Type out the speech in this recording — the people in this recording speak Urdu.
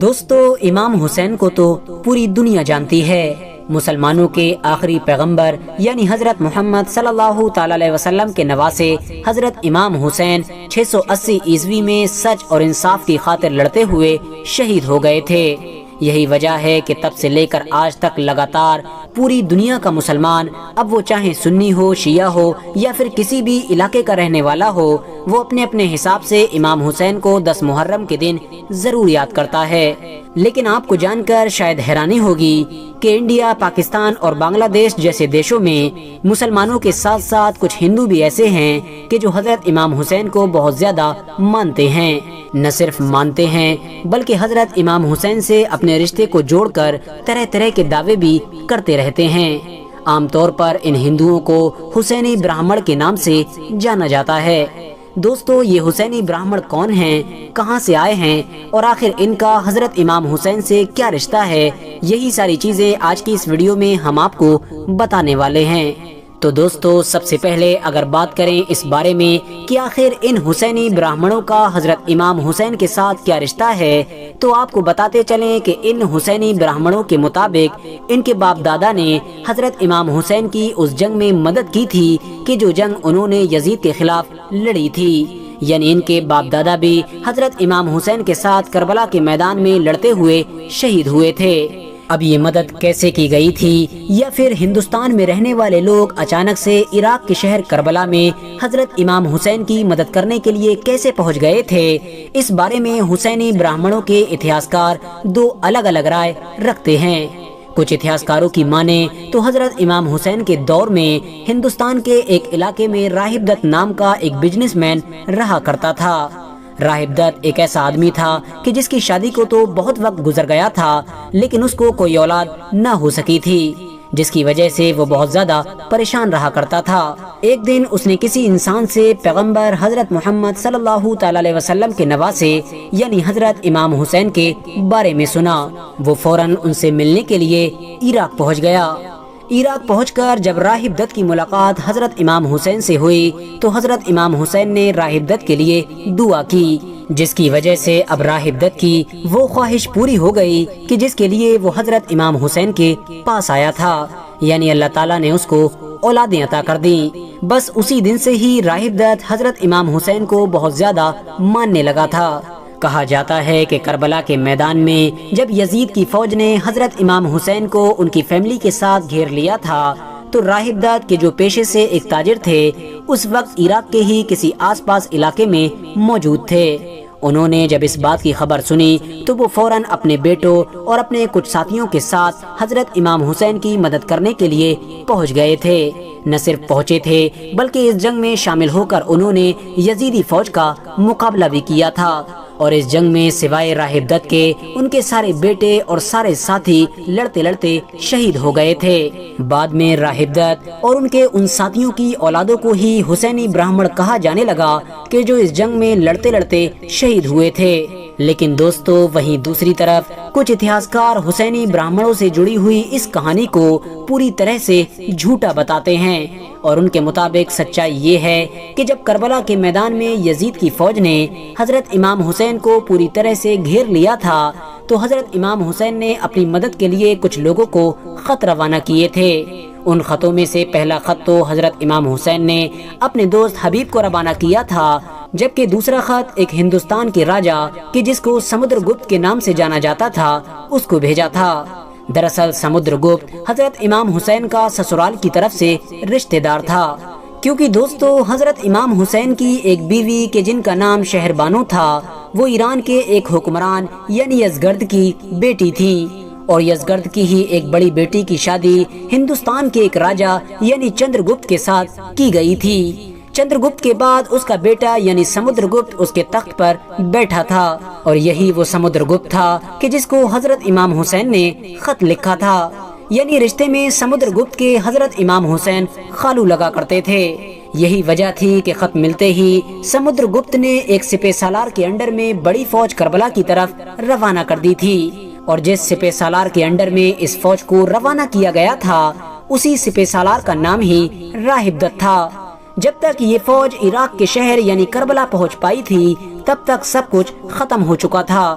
دوستو، امام حسین کو تو پوری دنیا جانتی ہے۔ مسلمانوں کے آخری پیغمبر یعنی حضرت محمد صلی اللہ تعالی علیہ وسلم کے نواسے حضرت امام حسین 680 عیسوی میں سچ اور انصاف کی خاطر لڑتے ہوئے شہید ہو گئے تھے۔ یہی وجہ ہے کہ تب سے لے کر آج تک لگاتار پوری دنیا کا مسلمان، اب وہ چاہے سنی ہو، شیعہ ہو یا پھر کسی بھی علاقے کا رہنے والا ہو، وہ اپنے اپنے حساب سے امام حسین کو 10 محرم کے دن ضرور یاد کرتا ہے۔ لیکن آپ کو جان کر شاید حیرانی ہوگی کہ انڈیا، پاکستان اور بنگلہ دیش جیسے دیشوں میں مسلمانوں کے ساتھ ساتھ کچھ ہندو بھی ایسے ہیں کہ جو حضرت امام حسین کو بہت زیادہ مانتے ہیں۔ نہ صرف مانتے ہیں بلکہ حضرت امام حسین سے اپنے رشتے کو جوڑ کر طرح طرح کے دعوے بھی کرتے رہتے ہیں۔ عام طور پر ان ہندوؤں کو حسینی برہمن کے نام سے جانا جاتا ہے۔ دوستو، یہ حسینی برہمن کون ہیں، کہاں سے آئے ہیں اور آخر ان کا حضرت امام حسین سے کیا رشتہ ہے، یہی ساری چیزیں آج کی اس ویڈیو میں ہم آپ کو بتانے والے ہیں۔ تو دوستو، سب سے پہلے اگر بات کریں اس بارے میں کہ آخر ان حسینی برہمنوں کا حضرت امام حسین کے ساتھ کیا رشتہ ہے، تو آپ کو بتاتے چلیں کہ ان حسینی برہمنوں کے مطابق ان کے باپ دادا نے حضرت امام حسین کی اس جنگ میں مدد کی تھی کہ جو جنگ انہوں نے یزید کے خلاف لڑی تھی۔ یعنی ان کے باپ دادا بھی حضرت امام حسین کے ساتھ کربلا کے میدان میں لڑتے ہوئے شہید ہوئے تھے۔ اب یہ مدد کیسے کی گئی تھی، یا پھر ہندوستان میں رہنے والے لوگ اچانک سے عراق کے شہر کربلا میں حضرت امام حسین کی مدد کرنے کے لیے کیسے پہنچ گئے تھے، اس بارے میں حسینی برہمنوں کے اتہاسکار دو الگ الگ رائے رکھتے ہیں۔ کچھ اتہاسکاروں کی مانیں تو حضرت امام حسین کے دور میں ہندوستان کے ایک علاقے میں راہب دت نام کا ایک بزنس مین رہا کرتا تھا۔ راہب دت ایک ایسا آدمی تھا کہ جس کی شادی کو تو بہت وقت گزر گیا تھا، لیکن اس کو کوئی اولاد نہ ہو سکی تھی، جس کی وجہ سے وہ بہت زیادہ پریشان رہا کرتا تھا۔ ایک دن اس نے کسی انسان سے پیغمبر حضرت محمد صلی اللہ تعالی علیہ وسلم کے نواسے یعنی حضرت امام حسین کے بارے میں سنا۔ وہ فوراً ان سے ملنے کے لیے عراق پہنچ گیا۔ عراق پہنچ کر جب راہب دت کی ملاقات حضرت امام حسین سے ہوئی تو حضرت امام حسین نے راہب دت کے لیے دعا کی، جس کی وجہ سے اب راہب دت کی وہ خواہش پوری ہو گئی کہ جس کے لیے وہ حضرت امام حسین کے پاس آیا تھا، یعنی اللہ تعالیٰ نے اس کو اولادیں عطا کر دیں۔ بس اسی دن سے ہی راہب دت حضرت امام حسین کو بہت زیادہ ماننے لگا تھا۔ کہا جاتا ہے کہ کربلا کے میدان میں جب یزید کی فوج نے حضرت امام حسین کو ان کی فیملی کے ساتھ گھیر لیا تھا تو راہب دت کے جو پیشے سے ایک تاجر تھے، اس وقت عراق کے ہی کسی آس پاس علاقے میں موجود تھے۔ انہوں نے جب اس بات کی خبر سنی تو وہ فوراً اپنے بیٹوں اور اپنے کچھ ساتھیوں کے ساتھ حضرت امام حسین کی مدد کرنے کے لیے پہنچ گئے تھے۔ نہ صرف پہنچے تھے بلکہ اس جنگ میں شامل ہو کر انہوں نے یزیدی فوج کا مقابلہ بھی کیا تھا، اور اس جنگ میں سوائے راہب دت کے ان کے سارے بیٹے اور سارے ساتھی لڑتے لڑتے شہید ہو گئے تھے۔ بعد میں راہب دت اور ان کے ان ساتھیوں کی اولادوں کو ہی حسینی برہمن کہا جانے لگا کہ جو اس جنگ میں لڑتے لڑتے شہید ہوئے تھے۔ لیکن دوستو، وہیں دوسری طرف کچھ اتہاسکار حسینی برہمنوں سے جڑی ہوئی اس کہانی کو پوری طرح سے جھوٹا بتاتے ہیں، اور ان کے مطابق سچائی یہ ہے کہ جب کربلا کے میدان میں یزید کی فوج نے حضرت امام حسین کو پوری طرح سے گھیر لیا تھا تو حضرت امام حسین نے اپنی مدد کے لیے کچھ لوگوں کو خط روانہ کیے تھے۔ ان خطوں میں سے پہلا خط تو حضرت امام حسین نے اپنے دوست حبیب کو روانہ کیا تھا، جبکہ دوسرا خط ایک ہندوستان کے راجا کہ جس کو سمدر گپت کے نام سے جانا جاتا تھا اس کو بھیجا تھا۔ دراصل سمدر گپت حضرت امام حسین کا سسرال کی طرف سے رشتہ دار تھا، کیونکہ دوستو حضرت امام حسین کی ایک بیوی کہ جن کا نام شہر بانو تھا، وہ ایران کے ایک حکمران یعنی یزگرد کی بیٹی تھی، اور یزگرد کی ہی ایک بڑی بیٹی کی شادی ہندوستان کے ایک راجا یعنی چندر گپت کے ساتھ کی گئی تھی۔ چندر گپت کے بعد اس کا بیٹا یعنی سمدر گپت اس کے تخت پر بیٹھا تھا، اور یہی وہ سمدر گپت تھا کہ جس کو حضرت امام حسین نے خط لکھا تھا۔ یعنی رشتے میں سمدر گپت کے حضرت امام حسین خالو لگا کرتے تھے۔ یہی وجہ تھی کہ خط ملتے ہی سمدر گپت نے ایک سپہ سالار کے انڈر میں بڑی فوج کربلا کی طرف روانہ کر دی تھی، اور جس سپہ سالار کے انڈر میں اس فوج کو روانہ کیا گیا تھا اسی سپہ سالار کا نام ہی راہب دت تھا۔ جب تک یہ فوج عراق کے شہر یعنی کربلا پہنچ پائی تھی تب تک سب کچھ ختم ہو چکا تھا،